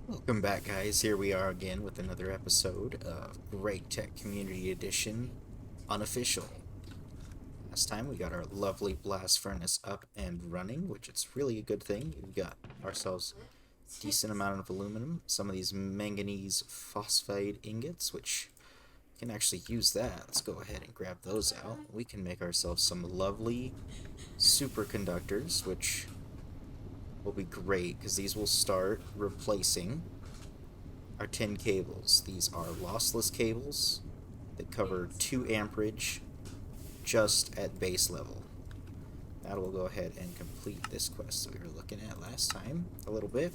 Welcome back, guys. Here we are again with another episode of Gregtech Community Edition Unofficial. Last time we got our lovely blast furnace up and running, which it's really a good thing. We've got ourselves a decent amount of aluminum, some of these manganese phosphide ingots, which we can actually use that. Let's go ahead and grab those out. We can make ourselves some lovely superconductors, which will be great because these will start replacing our tin cables. These are lossless cables that cover 2 amperage just at base level. That will go ahead and complete this quest that we were looking at last time a little bit.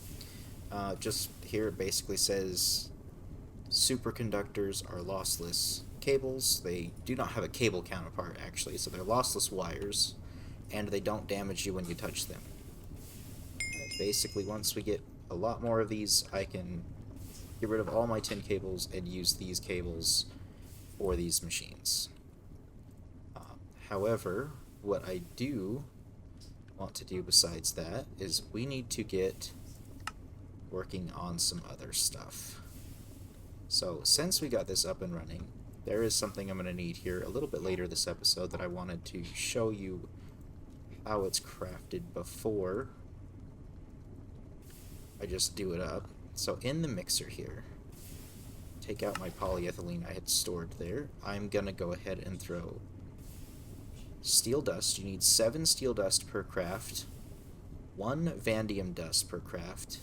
Just here it basically says superconductors are lossless cables. They do not have a cable counterpart actually, so they're lossless wires, and they don't damage you when you touch them. Basically, once we get a lot more of these, I can get rid of all my tin cables and use these cables for these machines. However, what I do want to do besides that is we need to get working on some other stuff. So since we got this up and running, there is something I'm going to need here a little bit later this episode that I wanted to show you how it's crafted before I just do it up. So in the mixer here, take out my polyethylene I had stored there. I'm gonna go ahead and throw steel dust. You need 7 steel dust per craft, 1 vanadium dust per craft,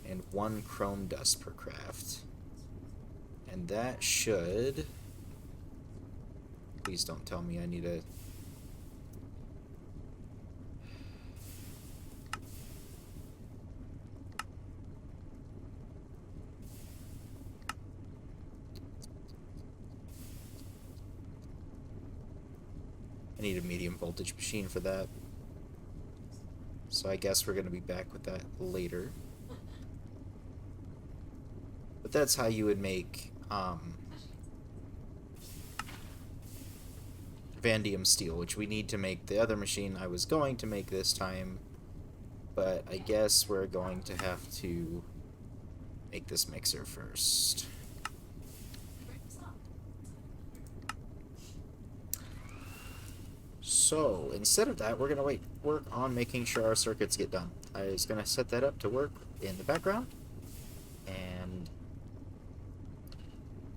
and 1 chrome dust per craft. And that should... Please don't tell me I need a... I need a medium voltage machine for that. So I guess we're going to be back with that later. But that's how you would make vanadium steel, which we need to make the other machine I was going to make this time. But I guess we're going to have to make this mixer first. So instead of that, we're gonna work on making sure our circuits get done. I was gonna set that up to work in the background, and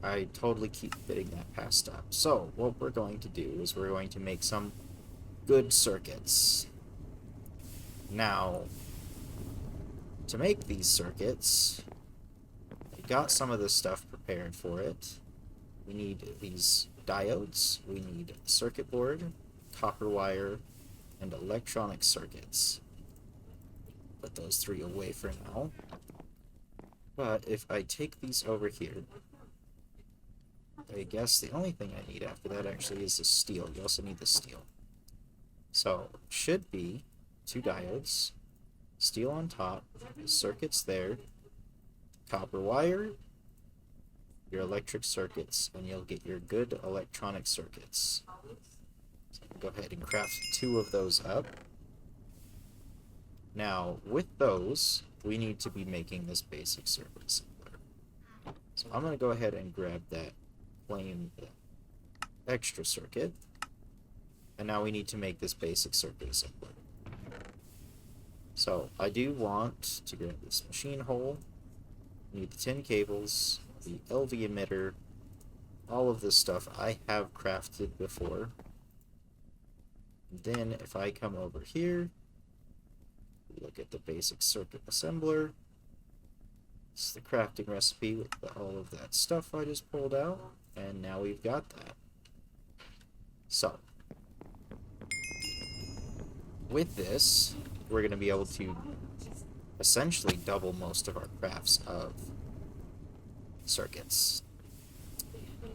I totally keep getting that passed up. So what we're going to do is we're going to make some good circuits. Now, to make these circuits, I got some of this stuff prepared for it. We need these diodes, we need a circuit board, copper wire, and electronic circuits. Put those 3 away for now. But if I take these over here, I guess the only thing I need after that actually is the steel. You also need the steel. So, should be 2 diodes, steel on top, the circuits there, copper wire, your electric circuits, and you'll get your good electronic circuits. So go ahead and craft 2 of those up. Now, with those, we need to be making this basic circuit assembler. So I'm going to go ahead and grab that plain extra circuit, and now we need to make this basic circuit assembler. So I do want to grab this machine hole, need the tin cables, the LV emitter, all of this stuff I have crafted before. Then if I come over here, look at the basic circuit assembler. It's the crafting recipe with all of that stuff I just pulled out, and now we've got that. So, with this, we're going to be able to essentially double most of our crafts of circuits.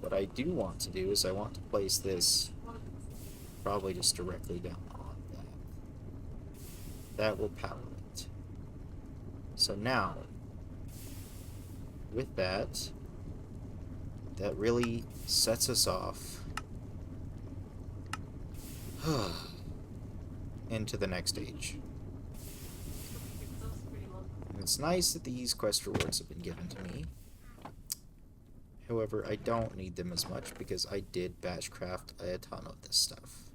What I do want to do is I want to place this probably just directly down on that. That will power it. So now, with that, that really sets us off into the next stage. It's nice that these quest rewards have been given to me. However, I don't need them as much because I did batch craft a ton of this stuff.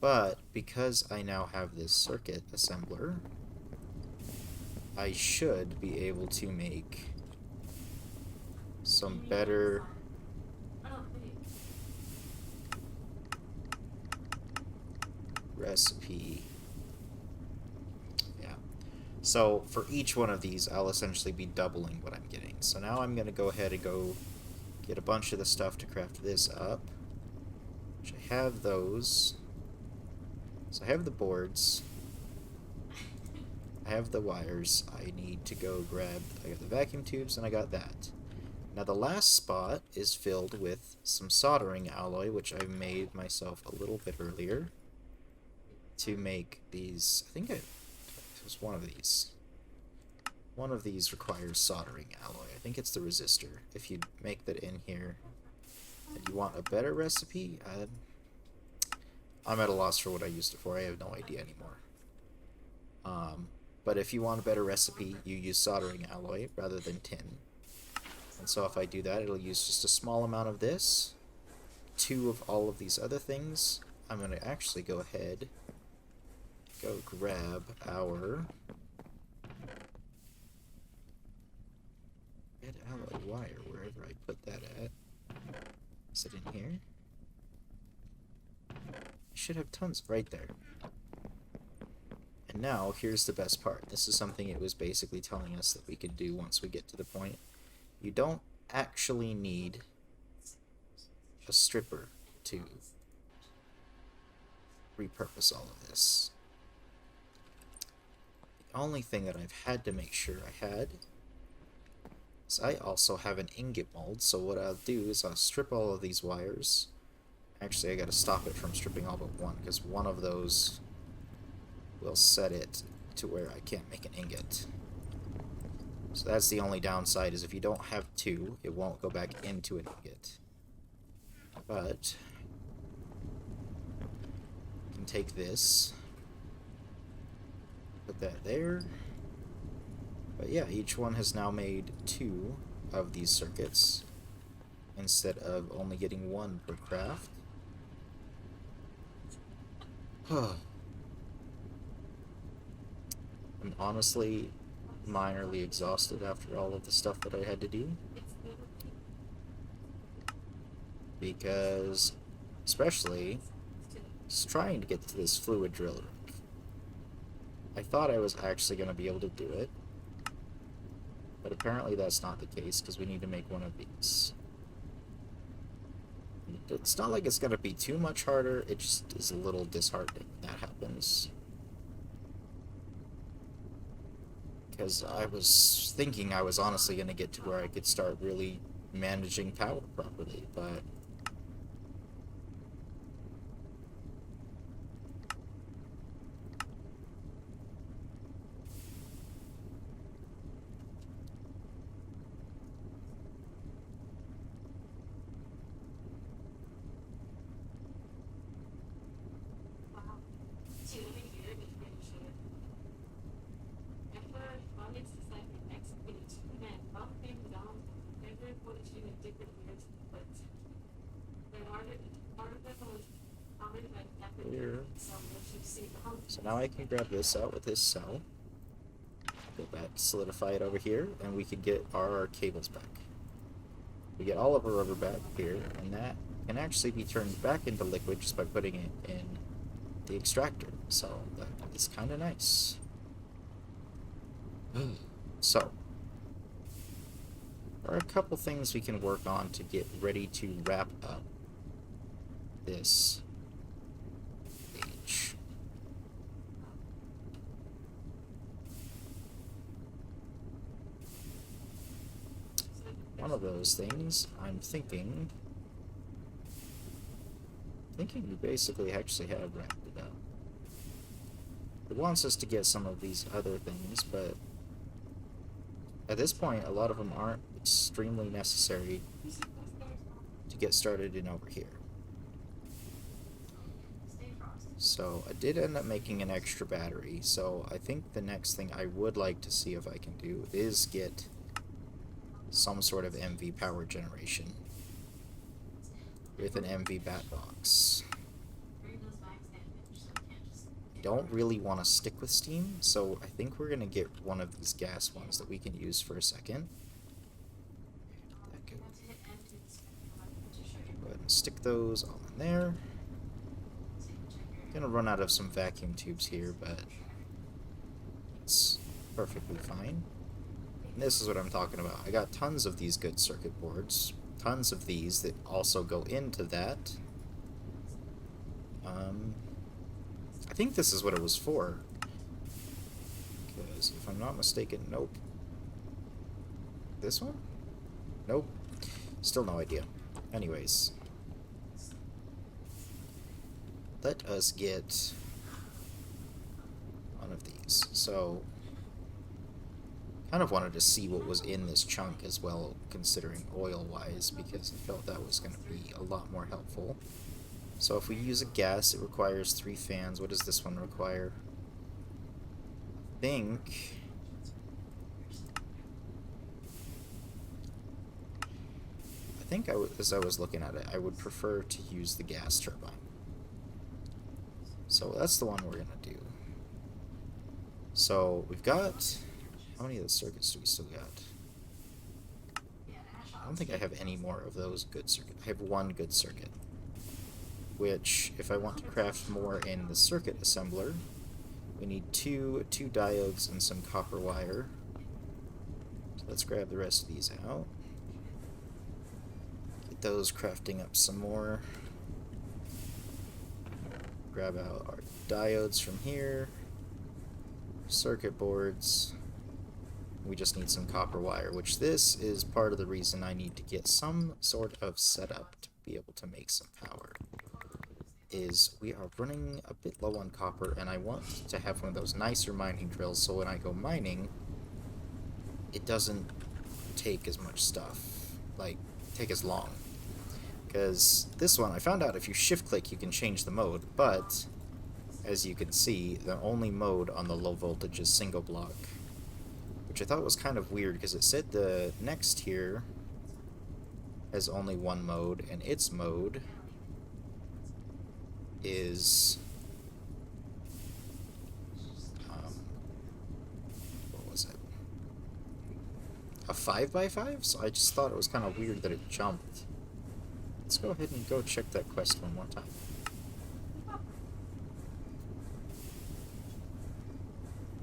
But because I now have this circuit assembler, I should be able to make some better recipe. Yeah. So for each one of these, I'll essentially be doubling what I'm getting. So now I'm going to go ahead and go get a bunch of the stuff to craft this up. Which I have those. So I have the boards. I have the wires. I need to go grab... I got the vacuum tubes and I got that. Now the last spot is filled with some soldering alloy, which I made myself a little bit earlier to make these. I think it was one of these. One of these requires soldering alloy. I think it's the resistor. If you make that in here and you want a better recipe, I'm at a loss for what I used it for. I have no idea anymore. But if you want a better recipe, you use soldering alloy rather than tin. And so if I do that, it'll use just a small amount of this, 2 of all of these other things. I'm going to actually go ahead, go grab our red alloy wire, wherever I put that at. Is it in here? I should have tons right there. And now, here's the best part. This is something it was basically telling us that we could do once we get to the point. You don't actually need a stripper to repurpose all of this. The only thing that I've had to make sure I had is I also have an ingot mold, so what I'll do is I'll strip all of these wires. Actually, I gotta stop it from stripping all but one, because one of those will set it to where I can't make an ingot. So that's the only downside, is if you don't have 2, it won't go back into an ingot. But you can take this, put that there. But yeah, each one has now made 2 of these circuits instead of only getting 1 per craft. I'm honestly minorly exhausted after all of the stuff that I had to do, because especially just trying to get to this fluid driller. I thought I was actually going to be able to do it, but apparently that's not the case, because we need to make one of these. It's not like it's going to be too much harder, it just is a little disheartening when that happens. Because I was thinking I was honestly going to get to where I could start really managing power properly, but here. So now I can grab this out with this cell, go back, solidify it over here, and we can get our cables back. We get all of our rubber back here, and that can actually be turned back into liquid just by putting it in the extractor. So that is kind of nice. So there are a couple things we can work on to get ready to wrap up this page. One of those things, I'm thinking we basically actually have wrapped it up. It wants us to get some of these other things, but at this point, a lot of them aren't extremely necessary to get started in over here. So I did end up making an extra battery, so I think the next thing I would like to see if I can do is get some sort of MV power generation with an MV bat box. I don't really want to stick with steam, so I think we're going to get one of these gas ones that we can use for a second. Go ahead and stick those all in there. Gonna run out of some vacuum tubes here, but it's perfectly fine. And this is what I'm talking about. I got tons of these good circuit boards, tons of these that also go into that. I think this is what it was for, because if I'm not mistaken, nope. This one? Nope. Still no idea. Anyways, let us get one of these. So, kind of wanted to see what was in this chunk as well, considering oil-wise, because I felt that was going to be a lot more helpful. So if we use a gas, it requires 3 fans. What does this one require? I think as I was looking at it, I would prefer to use the gas turbine. So that's the one we're going to do. So we've got... How many of the circuits do we still got? I don't think I have any more of those good circuits. I have one good circuit, which, if I want to craft more in the circuit assembler, we need two diodes and some copper wire. So let's grab the rest of these out. Get those crafting up some more. Grab out our diodes from here. Circuit boards. We just need some copper wire, which this is part of the reason I need to get some sort of setup to be able to make some power. Is we are running a bit low on copper, and I want to have one of those nicer mining drills so when I go mining, it doesn't take as much stuff, like, take as long. Because this one, I found out if you shift click you can change the mode, but as you can see, the only mode on the low voltage is single block, which I thought was kind of weird because it said the next tier has only one mode, and its mode is what was it? A 5x5? So I just thought it was kind of weird that it jumped. Let's go ahead and go check that quest one more time.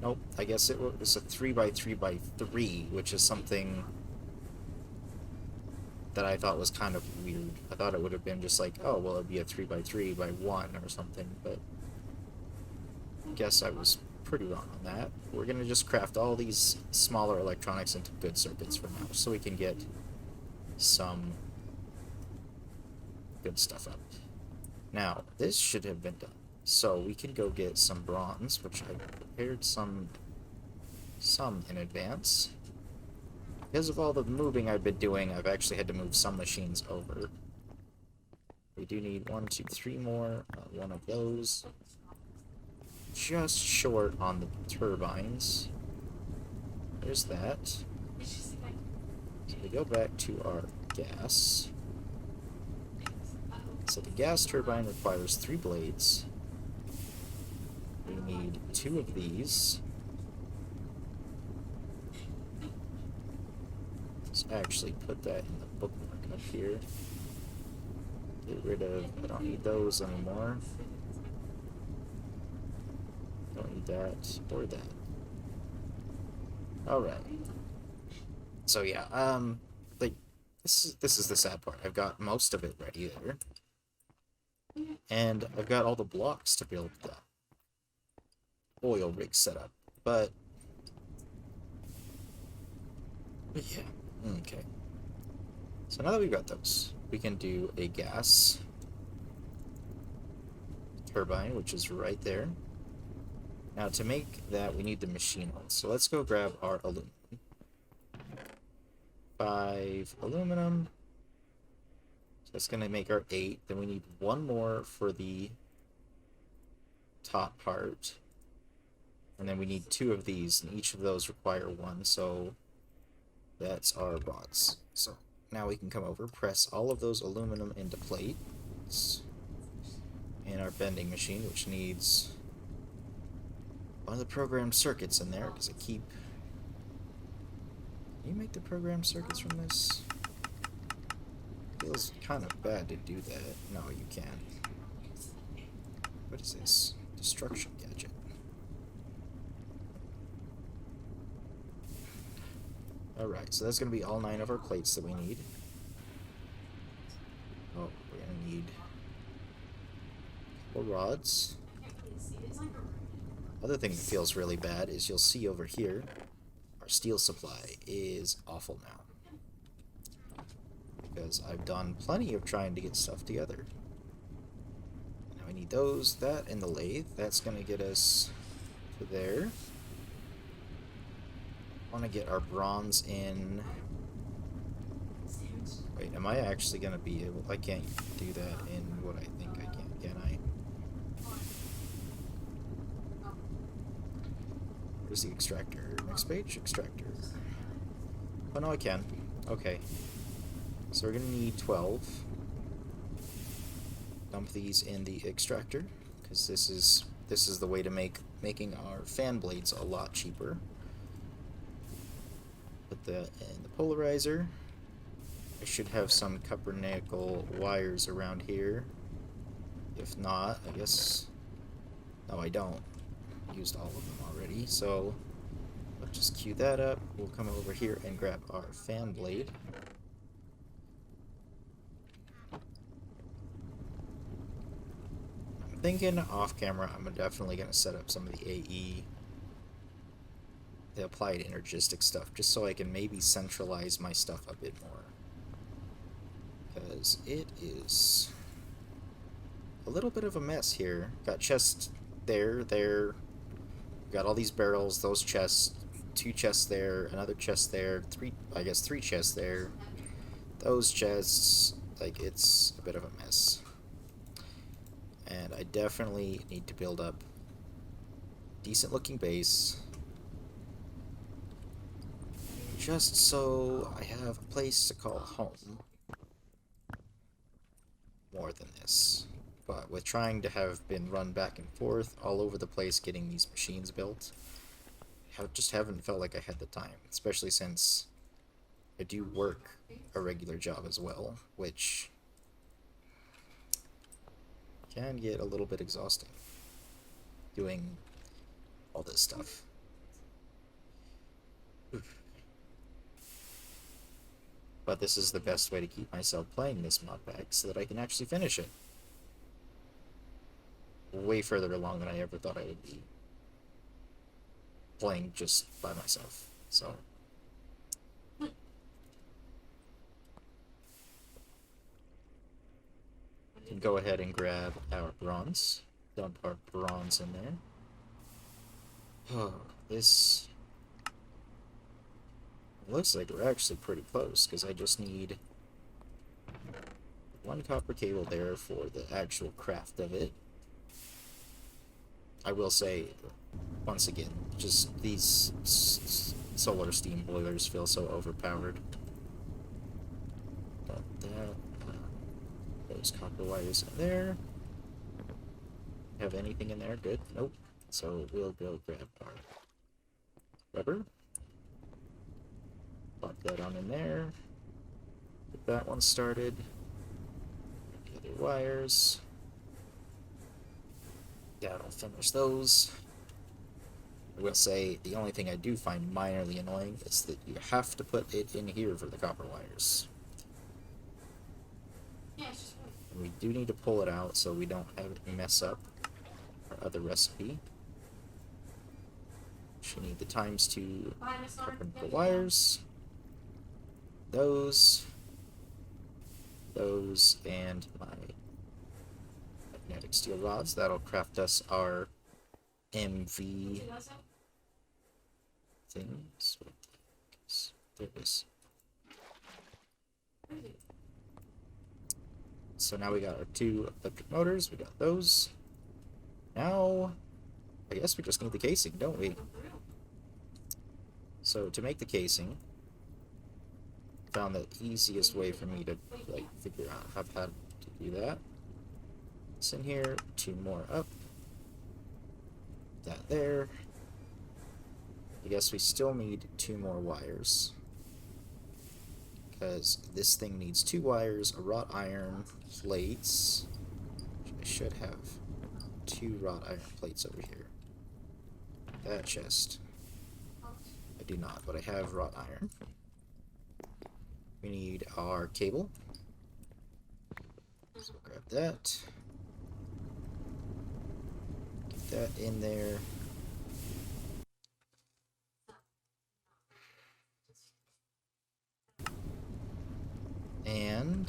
Nope, I guess it was a 3x3x3, which is something that I thought was kind of weird. I thought it would have been just like, oh, well, it'd be a 3x3x1 or something, but I guess I was pretty wrong on that. We're going to just craft all these smaller electronics into good circuits for now, so we can get some good stuff up. Now, this should have been done. So we can go get some bronze, which I prepared some in advance. Because of all the moving I've been doing, I've actually had to move some machines over. We do need 1, 2, 3 more. One of those. Just short on the turbines. There's that. So we go back to our gas. So the gas turbine requires 3 blades. We need 2 of these. Let's actually put that in the bookmark up here. Get rid of, I don't need those anymore. Don't need that or that. Alright. So yeah, like, this is the sad part. I've got most of it ready there. And I've got all the blocks to build that oil rig setup, but yeah, okay. So now that we've got those, we can do a gas turbine, which is right there. Now to make that, we need the machine oil. So let's go grab our aluminum. 5 aluminum. So that's going to make our 8. Then we need 1 more for the top part. And then we need 2 of these, and each of those require 1, so that's our rods. So now we can come over, press all of those aluminum into plates. And our bending machine, which needs one of the programmed circuits in there, because I keep... Can you make the programmed circuits from this? Feels kind of bad to do that. No, you can't. What is this? Destruction gadget. Alright, so that's going to be all 9 of our plates that we need. Oh, we're going to need a couple rods. Other thing that feels really bad is you'll see over here, our steel supply is awful now. Because I've done plenty of trying to get stuff together. Now we need those, that, and the lathe. That's going to get us to there. I want to get our bronze in. Wait, am I actually going to be able... I can't do that in what I think I can I? Where's the extractor? Next page? Extractor. Oh, no, I can. Okay. So we're going to need 12. Dump these in the extractor, because this is the way to making our fan blades a lot cheaper. Put that in the polarizer. I should have some copper nickel wires around here. If not, I guess... No, I don't. Used all of them already, so let's just queue that up. We'll come over here and grab our fan blade. I'm thinking off camera I'm definitely going to set up some of the AE, the applied energistic stuff, just so I can maybe centralize my stuff a bit more. Because it is a little bit of a mess here. Got chests there. Got all these barrels, those chests, 2 chests there, another chest there, 3 chests there. Those chests, like, it's a bit of a mess. And I definitely need to build up a decent looking base, just so I have a place to call home more than this. But with trying to have been run back and forth all over the place getting these machines built, I just haven't felt like I had the time, especially since I do work a regular job as well, which can get a little bit exhausting doing all this stuff. But this is the best way to keep myself playing this mod pack so that I can actually finish it. Way further along than I ever thought I would be playing just by myself. So can go ahead and grab our bronze. Dump our bronze in there. Oh, this looks like we're actually pretty close, because I just need 1 copper cable there for the actual craft of it. I will say, once again, just these solar steam boilers feel so overpowered. Got that. Those copper wires in there. Have anything in there? Good. Nope. So we'll go grab our rubber. Plop that on in there. Get that one started. The other wires. Yeah, I'll finish those. I will say, the only thing I do find minorly annoying is that you have to put it in here for the copper wires. And we do need to pull it out so we don't have it mess up our other recipe. We need the ×2 copper nickel wires. Those, and my magnetic steel rods. That'll craft us our MV things. There it is. So now we got our 2 electric motors. We got those. Now, I guess we just need the casing, don't we? So to make the casing, I found the easiest way for me to like figure out how to do that. It's in here, 2 more up. That there. I guess we still need 2 more wires. Because this thing needs 2 wires, a wrought iron, plates. I should have 2 wrought iron plates over here. That chest. I do not, but I have wrought iron. We need our cable. So grab that. Get that in there. And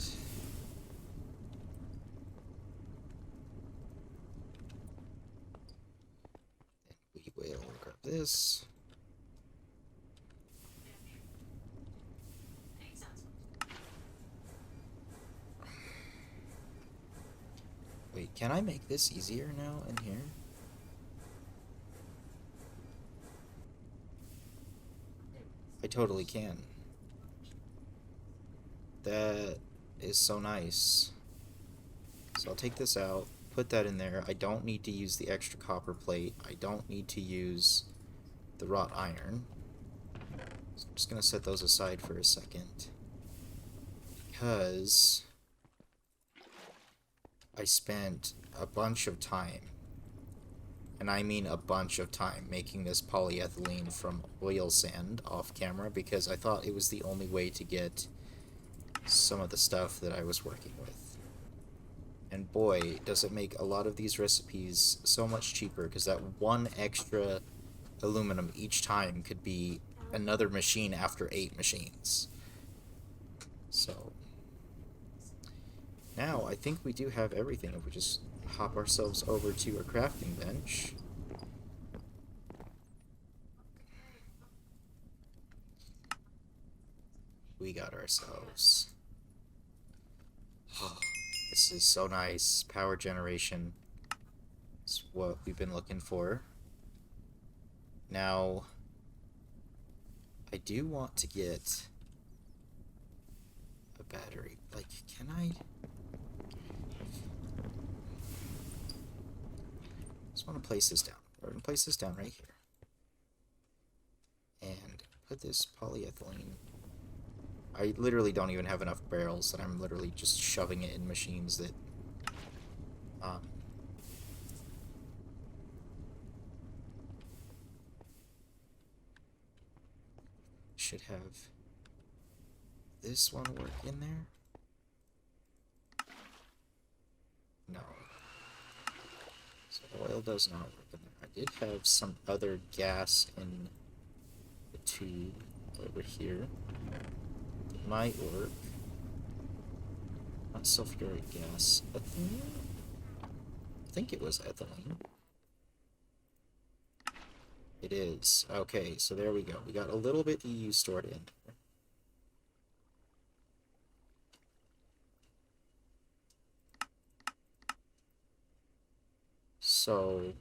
then we will grab this. Wait, can I make this easier now in here? I totally can. That is so nice. So I'll take this out, put that in there. I don't need to use the extra copper plate. I don't need to use the wrought iron. So I'm just going to set those aside for a second. Because I spent a bunch of time, and I mean a bunch of time, making this polyethylene from oil sand off camera because I thought it was the only way to get some of the stuff that I was working with. And boy, does it make a lot of these recipes so much cheaper, because that 1 extra aluminum each time could be another machine after 8 machines. So now I think we do have everything if we just hop ourselves over to a crafting bench. We got ourselves. Oh, this is so nice. Power generation. It's what we've been looking for. Now, I do want to get a battery. Like, can I? Just want to place this down. We're going to place this down right here. And put this polyethylene. I literally don't even have enough barrels that I'm literally just shoving it in machines that should have this one work in there. No. So oil does not work in there. I did have some other gas in the tube over here. It might work. Not sulfuric gas. Ethylene? I think it was ethylene. It is. Okay, so there we go. We got a little bit EU stored in there. So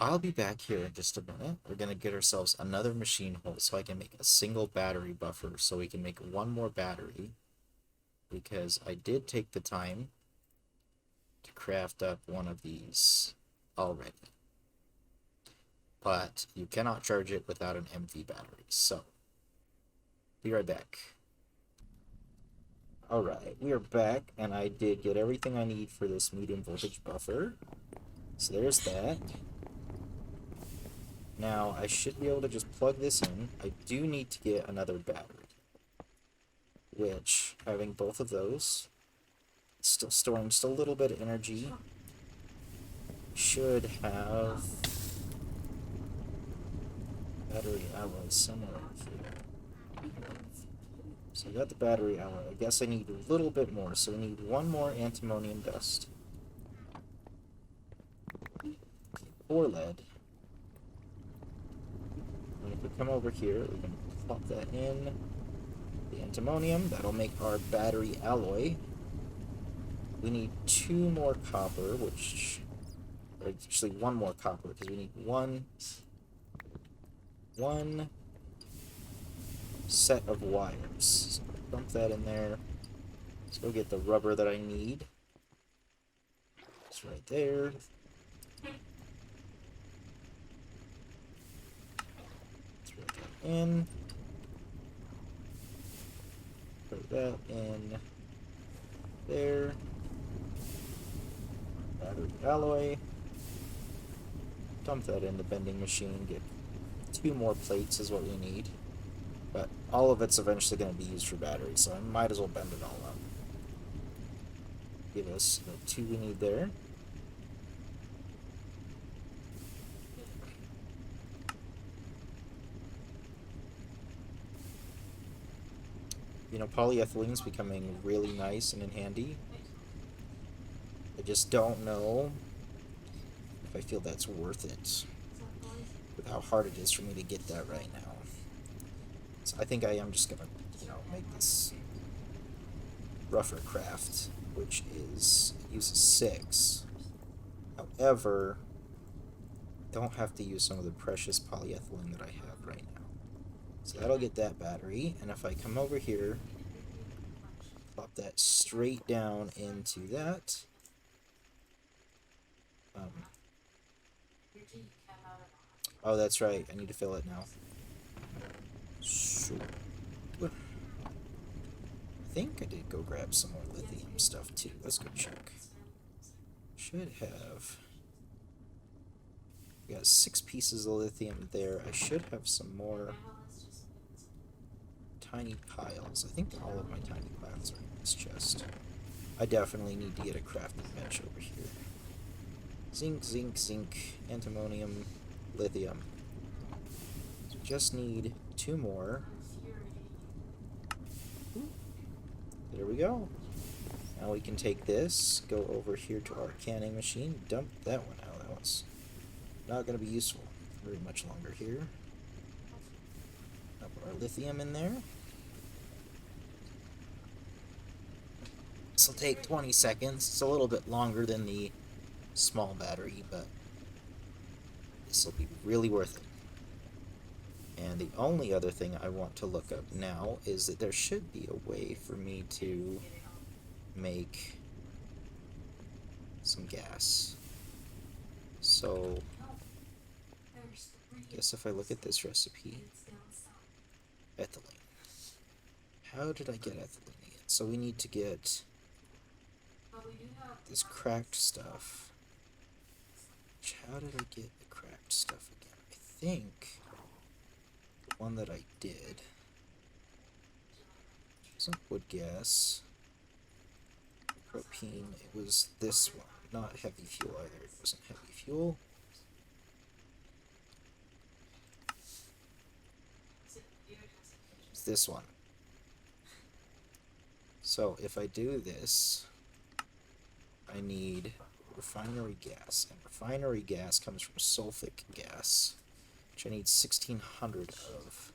I'll be back here in just a minute. We're going to get ourselves another machine hole so I can make a single battery buffer so we can make 1 more battery, because I did take the time to craft up one of these already. But you cannot charge it without an empty battery, so be right back. Alright, we are back, and I did get everything I need for this medium voltage buffer. So there's that. Now, I should be able to just plug this in. I do need to get another battery, which, having both of those, still storing just a little bit of energy, should have battery alloy somewhere here. So I got the battery alloy. I guess I need a little bit more, so we need 1 more antimonium dust. 4 lead. And if we come over here, we can plop that in. The antimonium, that'll make our battery alloy. we need 2 more copper, which... Actually, 1 more copper, because we need one set of wires. So dump that in there. Let's go get the rubber that I need. It's right there. Throw that in. Put that in there. Battery alloy. Dump that in the bending machine. Get 2 more plates is what we need. But all of it's eventually going to be used for batteries, so I might as well bend it all up. Give us the 2 we need there. You know, polyethylene is becoming really nice and handy. I just don't know if I feel that's worth it with how hard it is for me to get that right now. So I think I am just gonna, make this rougher craft, which uses 6. However, don't have to use some of the precious polyethylene that I have right now. So that'll get that battery, and if I come over here, plop that straight down into that. Oh, that's right. I need to fill it now. So, I think I did go grab some more lithium stuff too. Let's go check. Should have. We got 6 pieces of lithium there. I should have some more tiny piles. I think all of my tiny piles are in this chest. I definitely need to get a crafting bench over here. Zinc, zinc, zinc, antimonium, lithium. So we just need 2 more. Ooh. There we go. Now we can take this, go over here to our canning machine, dump that one out. That one's not going to be useful very much longer here. Now put our lithium in there. This will take 20 seconds. It's a little bit longer than the small battery, but this will be really worth it. And the only other thing I want to look up now is that there should be a way for me to make some gas. So I guess if I look at this recipe, ethylene. How did I get ethylene again? So we need to get this cracked stuff. How did I get the cracked stuff again? I think the one that I did wasn't wood gas, propane. It was this one, not heavy fuel either. It wasn't heavy fuel. It's this one. So if I do this, I need refinery gas, and refinery gas comes from sulfuric gas, which I need 1600 of.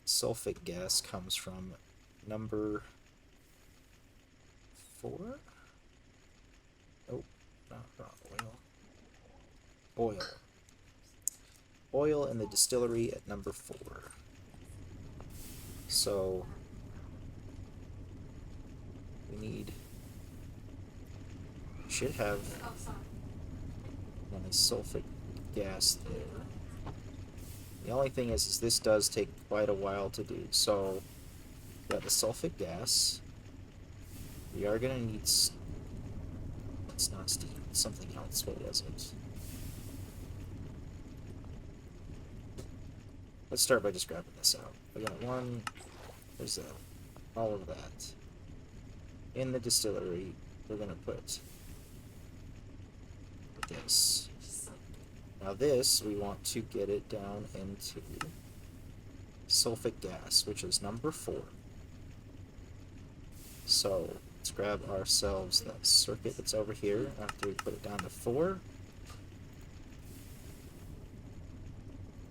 Sulfuric gas comes from number 4? Nope, not oil. Oil in the distillery at number 4. So we need, should have my sulfuric gas there. The only thing is this does take quite a while to do. So we got the sulfuric gas. We are gonna need, it's not steam, it's something else. What was it? Let's start by just grabbing this out. We got one, there's all of that. In the distillery, we're gonna put this. Now this, we want to get it down into sulfuric gas, which is number 4. So let's grab ourselves that circuit that's over here after we put it down to 4.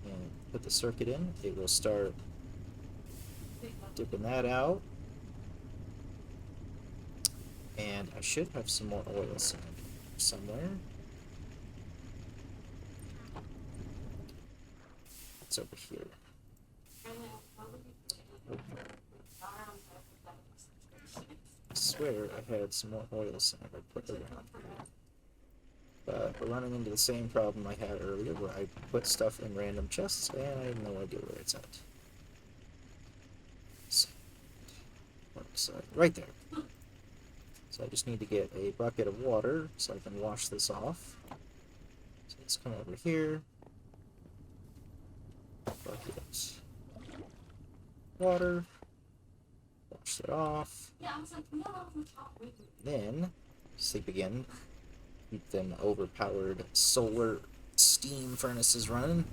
And put the circuit in. It will start dipping that out. And I should have some more oil somewhere. It's over here. I swear I had some more oil sand I put around here. But we're running into the same problem I had earlier where I put stuff in random chests and I have no idea where it's at. So, right there. So I just need to get a bucket of water so I can wash this off. So let's come over here. Bucket. Water. Wash it off. Then, sleep again. Keep them overpowered solar steam furnaces running.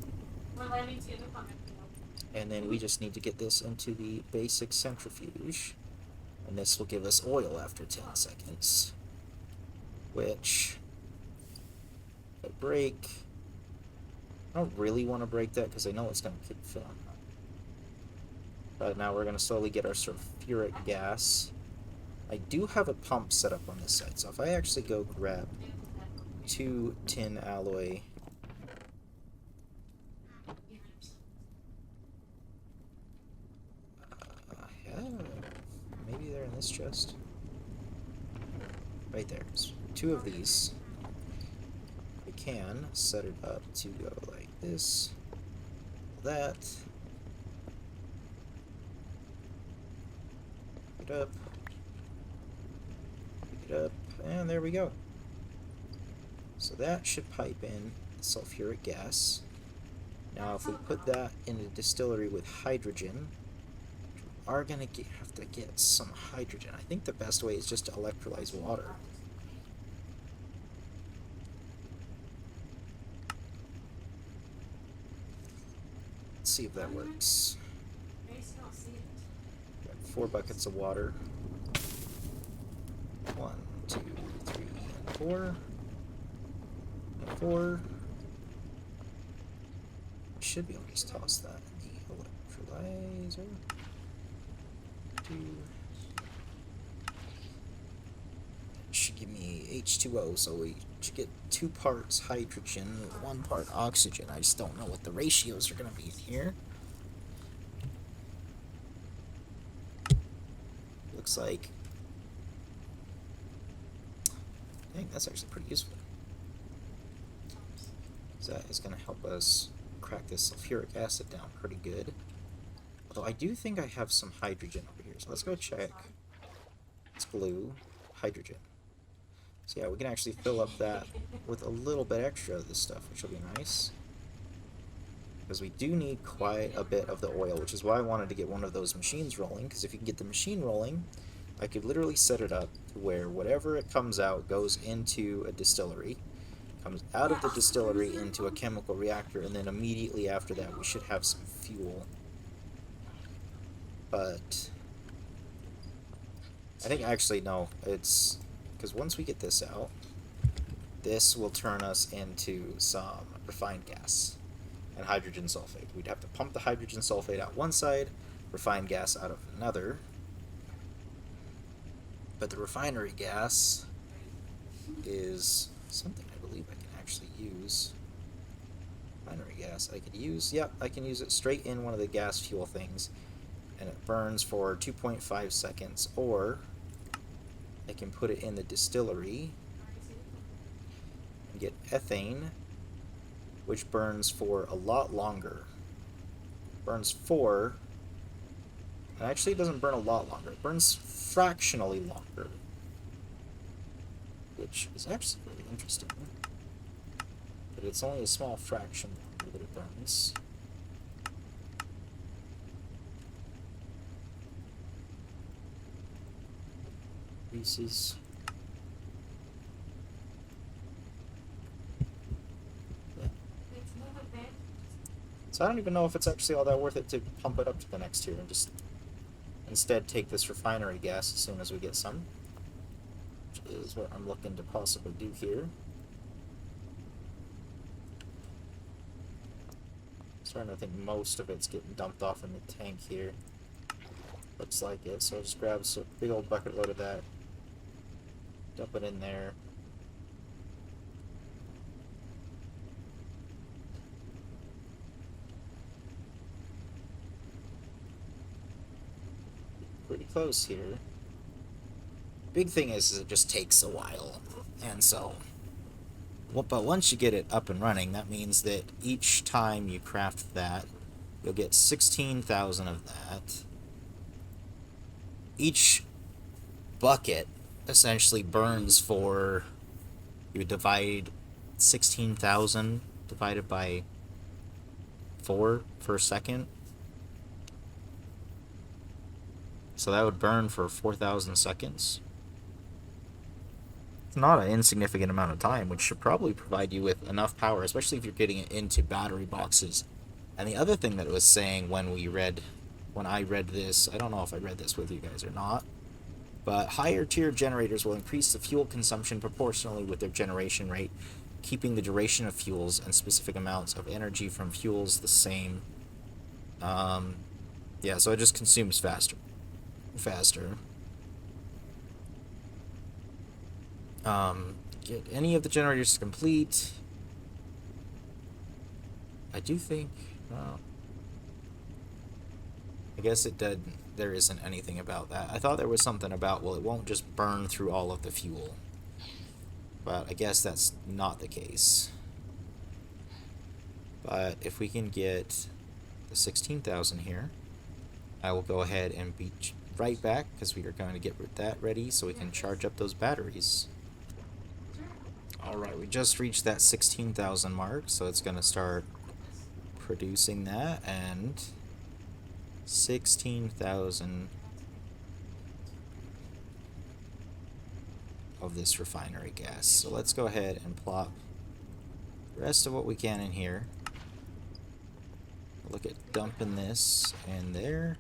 And then we just need to get this into the basic centrifuge. And this will give us oil after 10 seconds. Which, if I break... I don't really want to break that because I know it's going to keep filling up. But now we're going to slowly get our sulfuric gas. I do have a pump set up on this side, so if I actually go grab 2 tin alloy... yeah, maybe they're in this chest. Right there. So 2 of these. I can set it up to go like this, that. Pick it up. Pick it up, and there we go. So that should pipe in sulfuric gas. Now if we put that in a distillery with hydrogen, we are going to have to get some hydrogen. I think the best way is just to electrolyze water. Let's see if that works. Got 4 buckets of water. 1, 2, 3, and 4. 4. Should be able to just toss that in the electrolyzer. 2. That should give me H2O, so we should get 2 parts hydrogen, 1 part oxygen. I just don't know what the ratios are going to be in here. Looks like... dang, that's actually pretty useful. That is going to help us crack this sulfuric acid down pretty good. Although I do think I have some hydrogen over here, so let's go check. It's blue, hydrogen. So yeah, we can actually fill up that with a little bit extra of this stuff, which will be nice. Because we do need quite a bit of the oil, which is why I wanted to get one of those machines rolling, because if you can get the machine rolling, I could literally set it up to where whatever it comes out goes into a distillery. Comes out of the distillery into a chemical reactor, and then immediately after that we should have some fuel. But I think actually no, it's because once we get this out, this will turn us into some refined gas and hydrogen sulfate. We'd have to pump the hydrogen sulfate out one side, refined gas out of another. But the refinery gas is something I believe I can actually use. Refinery gas I could use. Yep, I can use it straight in one of the gas fuel things, and it burns for 2.5 seconds, or I can put it in the distillery and get ethane, which burns for a lot longer. Burns for... actually, it doesn't burn a lot longer. It burns fractionally longer, which is actually really interesting. But it's only a small fraction longer that it burns. Pieces. Yeah. So I don't even know if it's actually all that worth it to pump it up to the next tier and just instead take this refinery gas as soon as we get some, which is what I'm looking to possibly do here. Starting to think most of it's getting dumped off in the tank here. Looks like it, so I'll just grab a big old bucket load of that. Dump it in there. Pretty close here. Big thing is it just takes a while. And so, well, but once you get it up and running, that means that each time you craft that, you'll get 16,000 of that. Each bucket essentially burns for, you divide 16,000 divided by 4 per second. So that would burn for 4,000 seconds. It's not an insignificant amount of time, which should probably provide you with enough power, especially if you're getting it into battery boxes. And the other thing that it was saying when I read this, I don't know if I read this with you guys or not, but higher tier generators will increase the fuel consumption proportionally with their generation rate, keeping the duration of fuels and specific amounts of energy from fuels the same. Yeah, so it just consumes faster. Get any of the generators complete. I do think, I guess it did. There isn't anything about that. I thought there was something about, well, it won't just burn through all of the fuel. But I guess that's not the case. But if we can get the 16,000 here, I will go ahead and be right back, because we are going to get that ready so we can charge up those batteries. Alright, we just reached that 16,000 mark, so it's going to start producing that, and 16,000 of this refinery gas. So let's go ahead and plop the rest of what we can in here. Look at dumping this in there.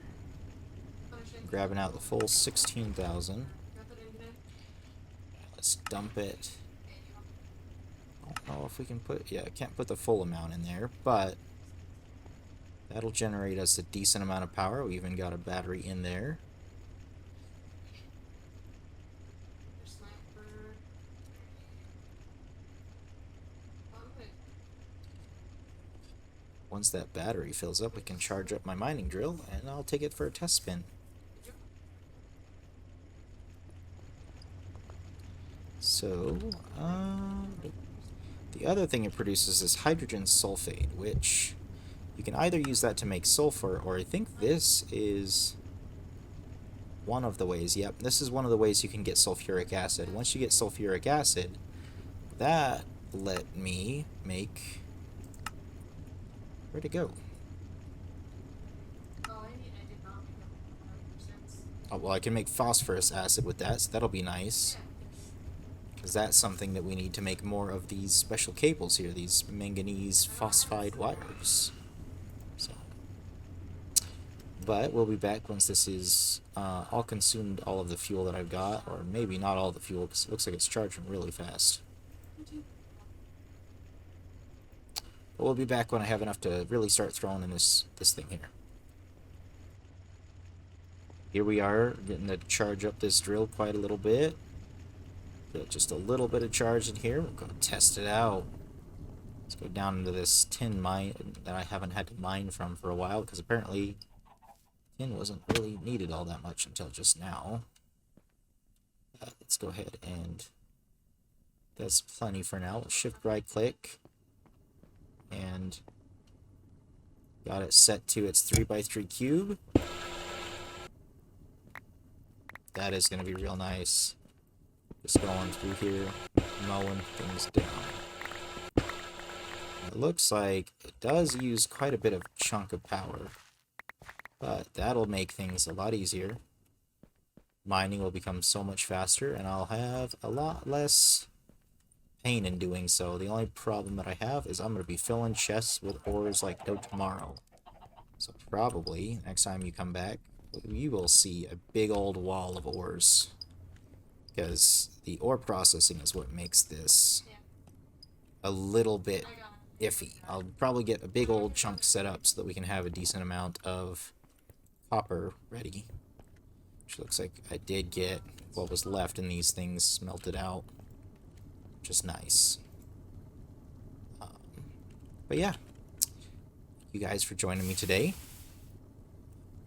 Grabbing out the full 16,000. Let's dump it. I don't know if we can put, yeah, I can't put the full amount in there, but that'll generate us a decent amount of power. We even got a battery in there. Once that battery fills up, we can charge up my mining drill, and I'll take it for a test spin. So, the other thing it produces is hydrogen sulfate, which you can either use that to make sulfur, or I think this is one of the ways. Yep, this is one of the ways you can get sulfuric acid. Once you get sulfuric acid, that let me make... Where'd it go? Oh, well, I can make phosphorus acid with that, so that'll be nice. Because that's something that we need to make more of these special cables here, these manganese phosphide wires. So, but we'll be back once this is all consumed, all of the fuel that I've got, or maybe not all the fuel, because it looks like it's charging really fast. But we'll be back when I have enough to really start throwing in this thing here. Here we are, getting to charge up this drill quite a little bit. Get just a little bit of charge in here. We'll go test it out. Let's go down into this tin mine that I haven't had to mine from for a while, because apparently tin wasn't really needed all that much until just now. Let's go ahead and that's plenty for now. Let's shift right click and got it set to its 3x3 cube. That is going to be real nice. Just going through here, mowing things down. It looks like it does use quite a bit of chunk of power, but that'll make things a lot easier. Mining will become so much faster, and I'll have a lot less pain in doing so. The only problem that I have is I'm going to be filling chests with ores like no tomorrow. So probably, next time you come back, you will see a big old wall of ores. Because the ore processing is what makes this a little bit iffy. I'll probably get a big old chunk set up so that we can have a decent amount of copper ready. Which looks like I did get what was left in these things smelted out. Which is nice. But yeah, you guys for joining me today.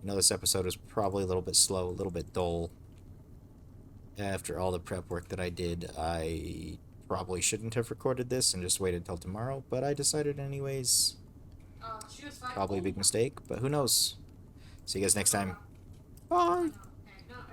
I know this episode was probably a little bit slow, a little bit dull. After all the prep work that I did, I probably shouldn't have recorded this and just waited till tomorrow, but I decided anyways. Probably a big mistake, but who knows. See you guys next time. Bye!